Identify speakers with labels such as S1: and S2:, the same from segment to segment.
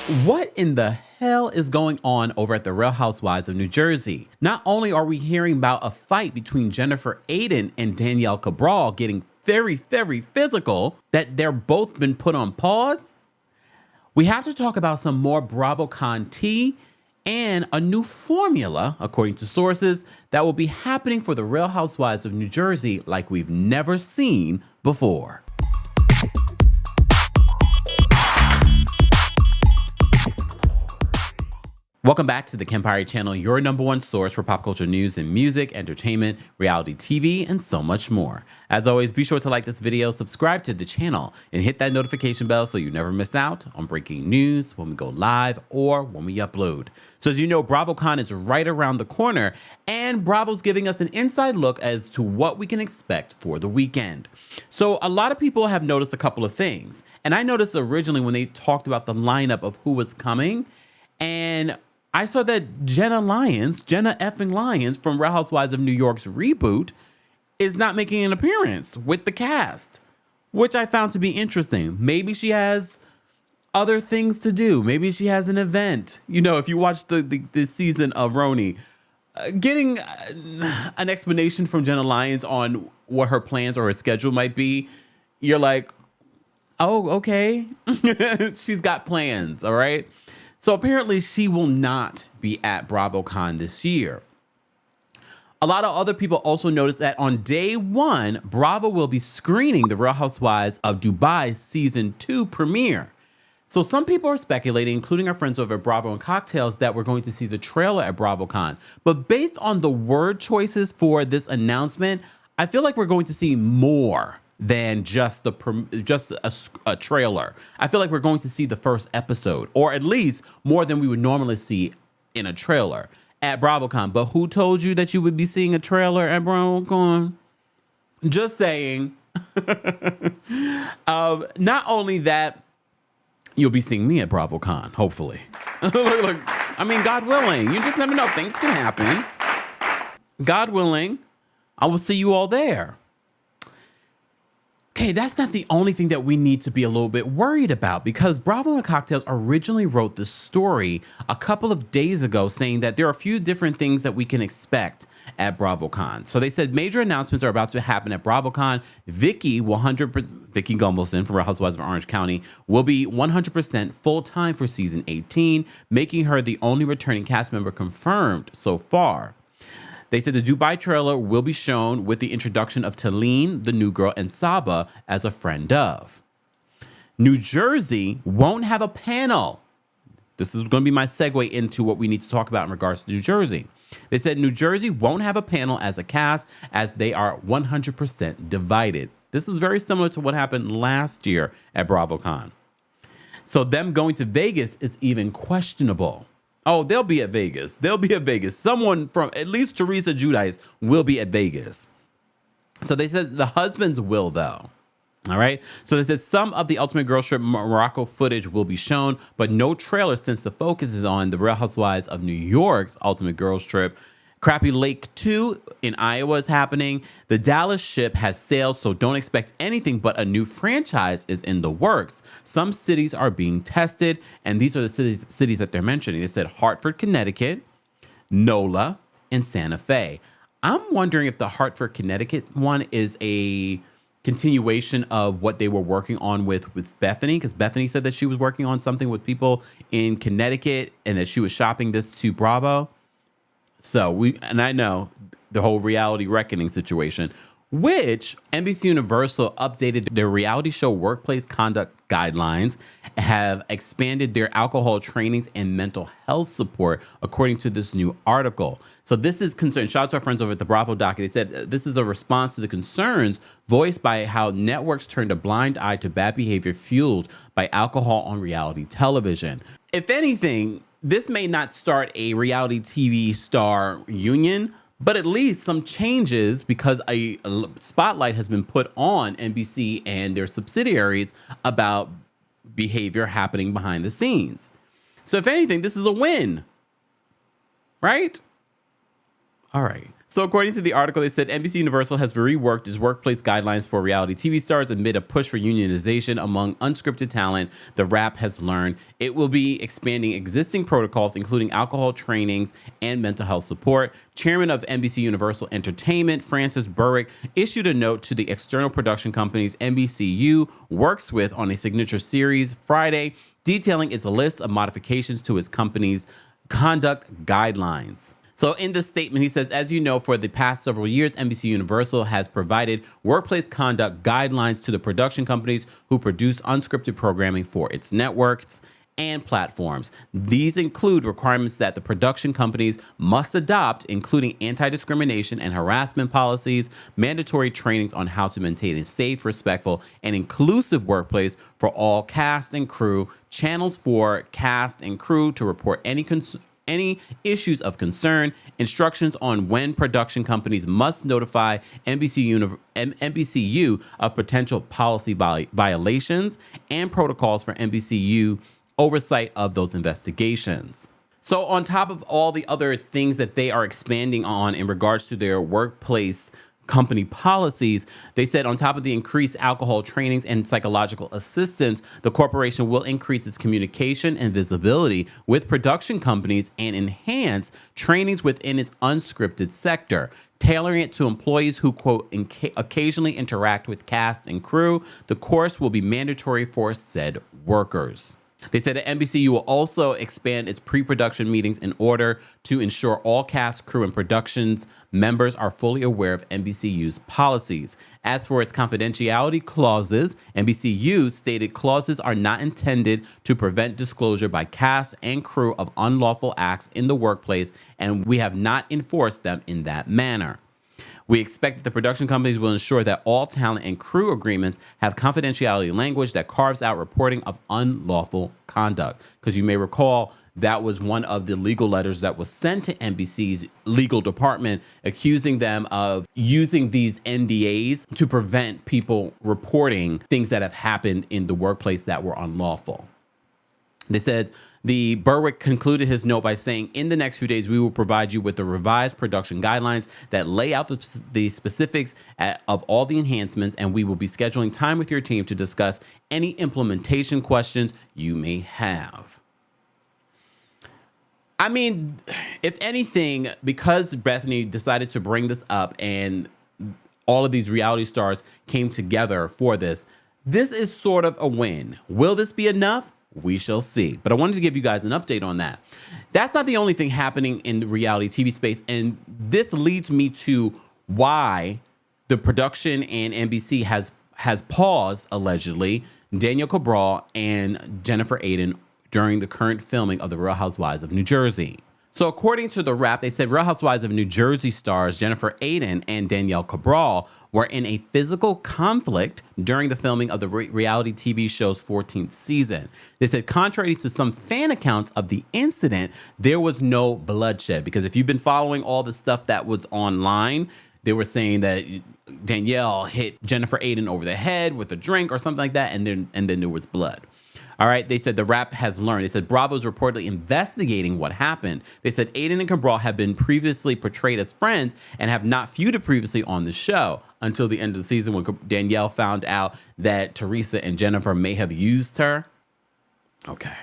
S1: What in the hell is going on over at the Real Housewives of New Jersey? Not only are we hearing about a fight between Aydin and Danielle Cabral getting very, very physical, that they're both been put on pause, we have to talk about some more BravoCon tea and a new formula, according to sources, that will be happening for the Real Housewives of New Jersey like we've never seen before. Welcome back to the Kempire channel, your number one source for pop culture news and music, entertainment, reality TV, and so much more. As always, be sure to like this video, subscribe to the channel, and hit that notification bell so you never miss out on breaking news when we go live or when we upload. So as you know, BravoCon is right around the corner, and Bravo's giving us an inside look as to what we can expect for the weekend. So a lot of people have noticed a couple of things, and I noticed originally when they talked about the lineup of who was coming, and I saw that Jenna effing Lyons from Real Housewives of New York's reboot is not making an appearance with the cast, which I found to be interesting. Maybe she has other things to do. Maybe she has an event. You know, if you watch the season of RHONJ, getting an explanation from Jenna Lyons on what her plans or her schedule might be, you're like, oh, okay. She's got plans, all right? So apparently she will not be at BravoCon this year. A lot of other people also noticed that on day one, Bravo will be screening the Real Housewives of Dubai season 2 premiere. So some people are speculating, including our friends over at Bravo and Cocktails, that we're going to see the trailer at BravoCon. But based on the word choices for this announcement, I feel like we're going to see more than just a trailer. I feel like we're going to see the first episode, or at least more than we would normally see in a trailer at BravoCon. But who told you that you would be seeing a trailer at BravoCon? Just saying. Not only that, you'll be seeing me at BravoCon, hopefully. Look, I mean, God willing, you just never know. Things can happen. God willing, I will see you all there. Okay, that's not the only thing that we need to be a little bit worried about, because Bravo and Cocktails originally wrote this story a couple of days ago saying that there are a few different things that we can expect at BravoCon. So they said major announcements are about to happen at BravoCon. Vicky Gunvalson from Real Housewives of Orange County will be 100% full-time for season 18, making her the only returning cast member confirmed so far. They said the Dubai trailer will be shown with the introduction of Talene, the new girl, and Saba as a friend of. New Jersey won't have a panel. This is going to be my segue into what we need to talk about in regards to New Jersey. They said New Jersey won't have a panel as a cast, as they are 100% divided. This is very similar to what happened last year at BravoCon. So them going to Vegas is even questionable. Oh, they'll be at Vegas. They'll be at Vegas. Someone from, at least Teresa Giudice, will be at Vegas. So they said the husbands will, though. All right. So they said some of the Ultimate Girls Trip Morocco footage will be shown, but no trailer, since the focus is on the Real Housewives of New York's Ultimate Girls Trip. Crappy Lake 2 in Iowa is happening. The Dallas ship has sailed, so don't expect anything but a new franchise is in the works. Some cities are being tested, and these are the cities that they're mentioning. They said Hartford, Connecticut, NOLA, and Santa Fe. I'm wondering if the Hartford, Connecticut one is a continuation of what they were working on with Bethany, because Bethany said that she was working on something with people in Connecticut and that she was shopping this to Bravo. So I know the whole reality reckoning situation, which NBC Universal updated their reality show workplace conduct guidelines, have expanded their alcohol trainings and mental health support, according to this new article. So this is concerned. Shout out to our friends over at the Bravo docket. They said this is a response to the concerns voiced by how networks turned a blind eye to bad behavior fueled by alcohol on reality television. If anything, this may not start a reality TV star union, but at least some changes, because a spotlight has been put on NBC and their subsidiaries about behavior happening behind the scenes. So if anything, this is a win, right? All right. So according to the article, they said NBC Universal has reworked its workplace guidelines for reality TV stars amid a push for unionization among unscripted talent. The Wrap has learned it will be expanding existing protocols, including alcohol trainings and mental health support. Chairman of NBC Universal Entertainment, Francis Berwick, issued a note to the external production companies NBCU works with on a signature series Friday, detailing its list of modifications to its company's conduct guidelines. So in this statement, he says, as you know, for the past several years, NBC Universal has provided workplace conduct guidelines to the production companies who produce unscripted programming for its networks and platforms. These include requirements that the production companies must adopt, including anti-discrimination and harassment policies, mandatory trainings on how to maintain a safe, respectful, and inclusive workplace for all cast and crew, channels for cast and crew to report any issues of concern, instructions on when production companies must notify NBCU of potential policy violations, and protocols for NBCU oversight of those investigations. So on top of all the other things that they are expanding on in regards to their workplace company policies, they said on top of the increased alcohol trainings and psychological assistance, the corporation will increase its communication and visibility with production companies and enhance trainings within its unscripted sector, tailoring it to employees who, quote, occasionally interact with cast and crew. The course will be mandatory for said workers. They said that NBCU will also expand its pre-production meetings in order to ensure all cast, crew, and productions members are fully aware of NBCU's policies. As for its confidentiality clauses, NBCU stated clauses are not intended to prevent disclosure by cast and crew of unlawful acts in the workplace, and we have not enforced them in that manner. We expect that the production companies will ensure that all talent and crew agreements have confidentiality language that carves out reporting of unlawful conduct. Because you may recall, that was one of the legal letters that was sent to NBC's legal department, accusing them of using these NDAs to prevent people reporting things that have happened in the workplace that were unlawful. They said, the Berwick concluded his note by saying, in the next few days, we will provide you with the revised production guidelines that lay out the specifics of all the enhancements, and we will be scheduling time with your team to discuss any implementation questions you may have. I mean, if anything, because Bethany decided to bring this up and all of these reality stars came together for this, this is sort of a win. Will this be enough? We shall see. But I wanted to give you guys an update on that. That's not the only thing happening in the reality TV space. And this leads me to why the production and NBC has paused, allegedly, Danielle Cabral and Jennifer Aydin during the current filming of The Real Housewives of New Jersey. So according to The Wrap, they said Real Housewives of New Jersey stars Jennifer Aydin and Danielle Cabral were in a physical conflict during the filming of the reality TV show's 14th season. They said, contrary to some fan accounts of the incident, there was no bloodshed. Because if you've been following all the stuff that was online, they were saying that Danielle hit Jennifer Aydin over the head with a drink or something like that, and then there was blood. All right, they said The Wrap has learned. They said Bravo is reportedly investigating what happened. They said Aydin and Cabral have been previously portrayed as friends and have not feuded previously on the show until the end of the season when Danielle found out that Teresa and Jennifer may have used her. Okay.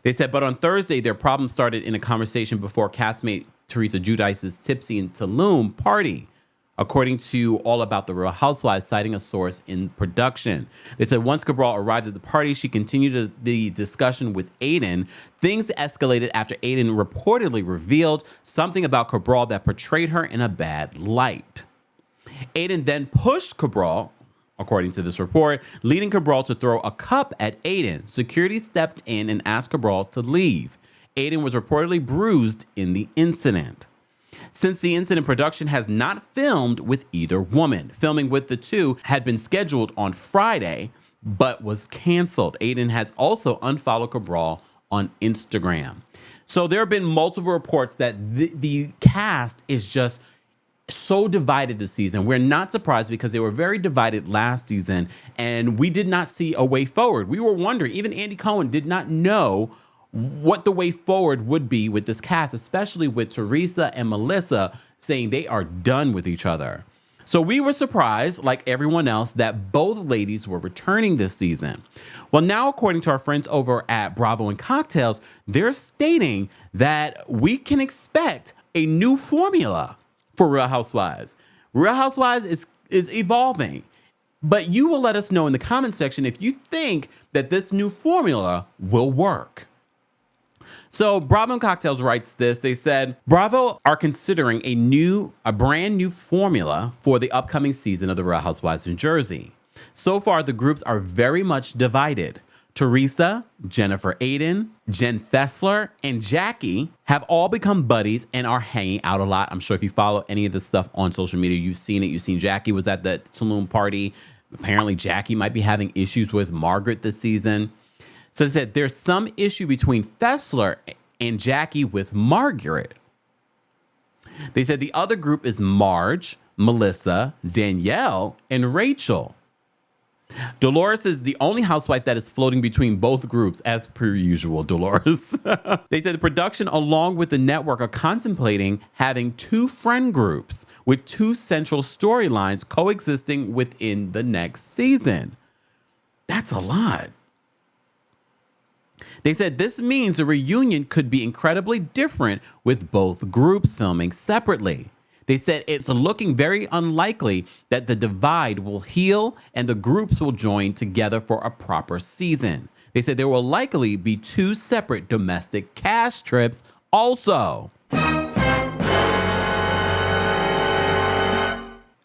S1: They said, but on Thursday, their problem started in a conversation before castmate Teresa Giudice's Tipsy and Tulum party, according to All About the Real Housewives, citing a source in production. They said once Cabral arrived at the party, she continued the discussion with Aydin. Things escalated after Aydin reportedly revealed something about Cabral that portrayed her in a bad light. Aydin then pushed Cabral, according to this report, leading Cabral to throw a cup at Aydin. Security stepped in and asked Cabral to leave. Aydin was reportedly bruised in the incident. Since the incident, production has not filmed with either woman. Filming with the two had been scheduled on Friday, but was canceled. Aydin has also unfollowed Cabral on Instagram. So there have been multiple reports that the cast is just so divided this season. We're not surprised because they were very divided last season, and we did not see a way forward. We were wondering, even Andy Cohen did not know what the way forward would be with this cast, especially with Teresa and Melissa saying they are done with each other. So we were surprised, like everyone else, that both ladies were returning this season. Well, now, according to our friends over at Bravo and Cocktails, they're stating that we can expect a new formula for Real Housewives. Real Housewives is evolving. But you will let us know in the comment section if you think that this new formula will work. So Bravo and Cocktails writes this. They said, Bravo are considering a brand new formula for the upcoming season of the Real Housewives of New Jersey. So far, the groups are very much divided. Teresa, Jennifer Aydin, Jen Fessler, and Jackie have all become buddies and are hanging out a lot. I'm sure if you follow any of this stuff on social media, you've seen it. You've seen Jackie was at the Tulum party. Apparently, Jackie might be having issues with Margaret this season. So they said there's some issue between Fessler and Jackie with Margaret. They said the other group is Marge, Melissa, Danielle, and Rachel. Dolores is the only housewife that is floating between both groups, as per usual, Dolores. They said the production, along with the network, are contemplating having 2 friend groups with 2 central storylines coexisting within the next season. That's a lot. They said this means the reunion could be incredibly different with both groups filming separately. They said it's looking very unlikely that the divide will heal and the groups will join together for a proper season. They said there will likely be 2 separate domestic cast trips also.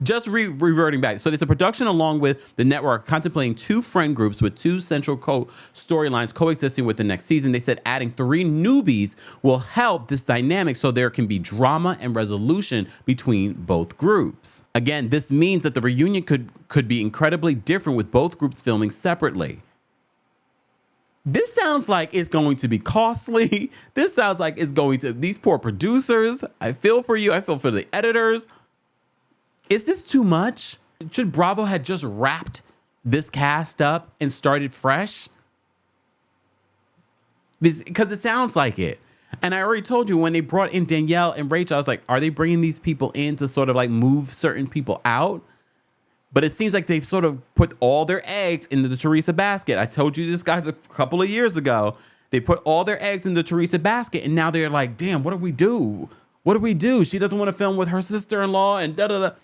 S1: Just reverting back. So there's a production along with the network contemplating 2 friend groups with 2 central storylines coexisting with the next season. They said adding 3 newbies will help this dynamic so there can be drama and resolution between both groups. Again, this means that the reunion could be incredibly different with both groups filming separately. This sounds like it's going to be costly. This sounds like it's going to, these poor producers, I feel for you. I feel for the editors. Is this too much? Should Bravo had just wrapped this cast up and started fresh? Because it sounds like it. And I already told you when they brought in Danielle and Rachel, I was like, are they bringing these people in to sort of like move certain people out? But it seems like they've sort of put all their eggs into the Teresa basket. I told you this, guys, a couple of years ago. They put all their eggs in the Teresa basket, and now they're like, damn, what do we do? What do we do? She doesn't want to film with her sister-in-law and da-da-da.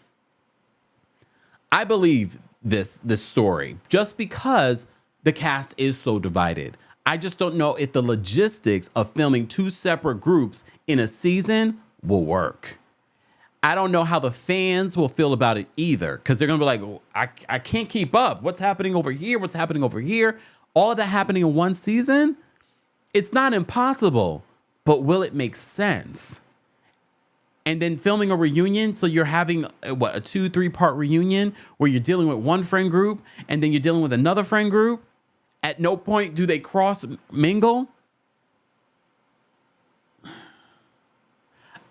S1: I believe this story just because the cast is so divided. I just don't know if the logistics of filming 2 separate groups in a season will work. I don't know how the fans will feel about it either, because they're going to be like, oh, I can't keep up. What's happening over here? What's happening over here? All of that happening in one season? It's not impossible, but will it make sense? And then filming a reunion, so you're having, a 2-3 part reunion where you're dealing with one friend group and then you're dealing with another friend group. At no point do they cross mingle.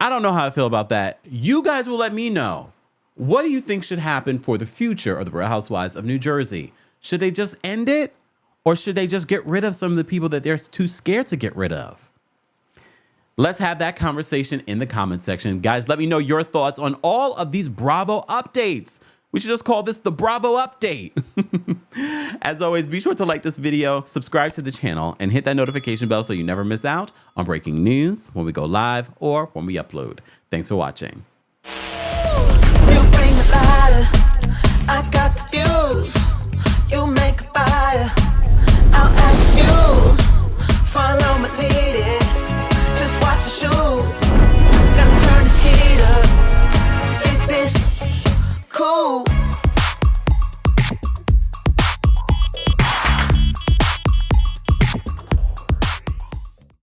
S1: I don't know how I feel about that. You guys will let me know. What do you think should happen for the future of the Real Housewives of New Jersey? Should they just end it? Or should they just get rid of some of the people that they're too scared to get rid of? Let's have that conversation in the comment section. Guys, let me know your thoughts on all of these Bravo updates. We should just call this the Bravo update. As always, be sure to like this video, subscribe to the channel, and hit that notification bell so you never miss out on breaking news when we go live or when we upload. Thanks for watching.
S2: You bring the lighter, I got the fuse. You make a fire, I'll ask you. Follow